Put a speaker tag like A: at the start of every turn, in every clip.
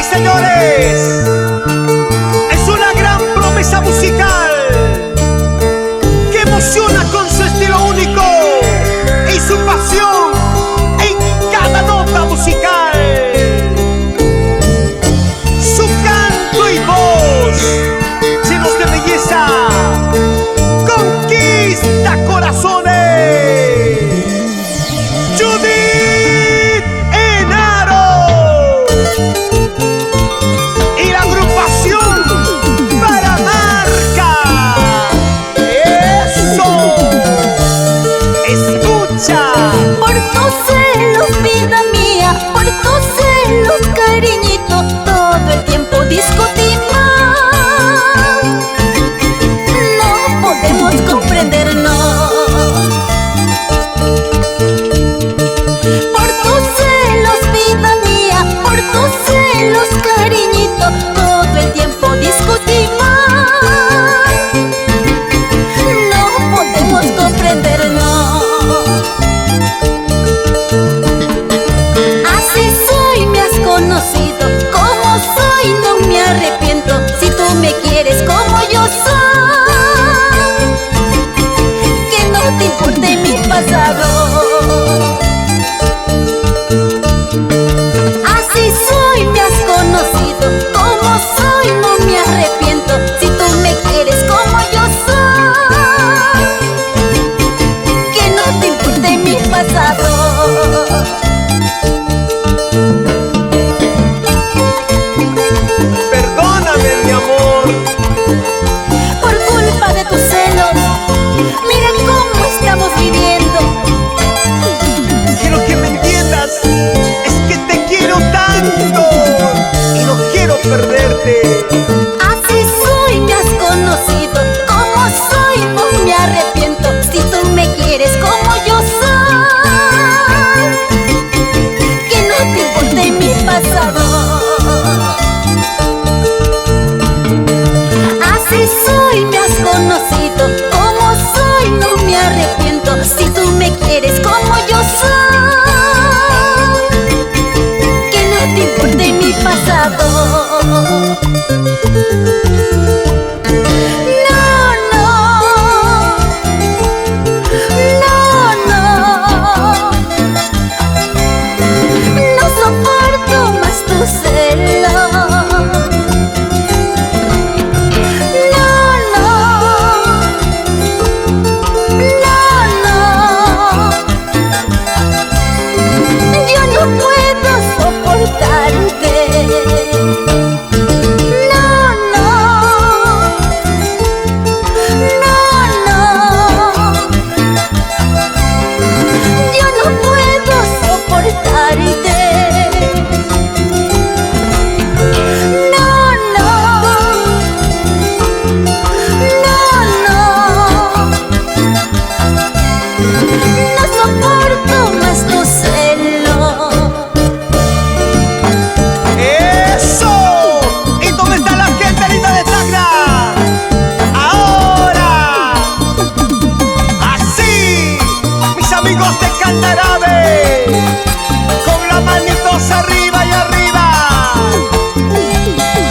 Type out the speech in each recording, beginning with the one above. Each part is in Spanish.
A: y señores, es una gran promesa musical que emociona con su estilo único y su pasión en cada nota musical. Su canto y voz llenos de belleza conquista corazones. Judith Henaro y la agrupación Para Marca. Eso, escucha.
B: Por tus celos, vida mía, por tus celos, cariñito, todo el tiempo discutimos. No podemos comprendernos. Por tus celos, vida mía, por tus celos, cariñito, todo el tiempo discutimos. No podemos comprendernos. Así soy, me has conocido, como soy, no me arrepiento. Si tú me quieres como yo soy, que no te importe mi pasado. Así soy, me has conocido, como soy, no me arrepiento. Si tú me quieres como yo soy, que no te importe mi pasado.
A: Perdóname, mi amor.
B: Por culpa de tus celos, mira cómo estamos viviendo.
A: Quiero que me entiendas, es que te quiero tanto y no quiero perderte.
B: Así soy, me has conocido, como soy, no me arrepiento. Si tú me quieres como yo soy, que no te importe mi pasado. Así soy, me has conocido, como soy, no me arrepiento. Si tú me quieres como yo soy, que no te importe mi pasado. No, no, no, no, no soporto más tu celo. Yo no puedo soportarte. No, no, no, no. Yo no puedo soportarte. No, no, no, no. No soporto más tu celo.
A: ¡Eso! ¿Y dónde está la gente linda de Tacna? ¡Ahora! ¡Así! Mis amigos de Candarave, con las manitos arriba y arriba.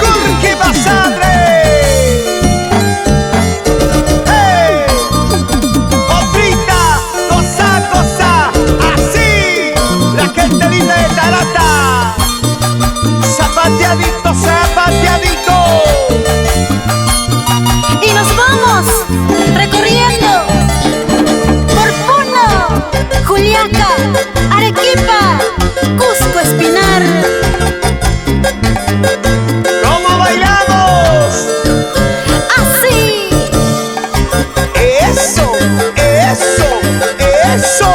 A: Jorge Basadre. ¡Hey! Otrita, cosa, cosa. Así, la gente linda de Tarata. Zapateadito, zapateadito.
B: Y nos vamos recorriendo por Puno, Juliaca, Arequipa, Cusco, Espinar.
A: ¿Cómo bailamos?
B: Así,
A: Eso, eso, eso.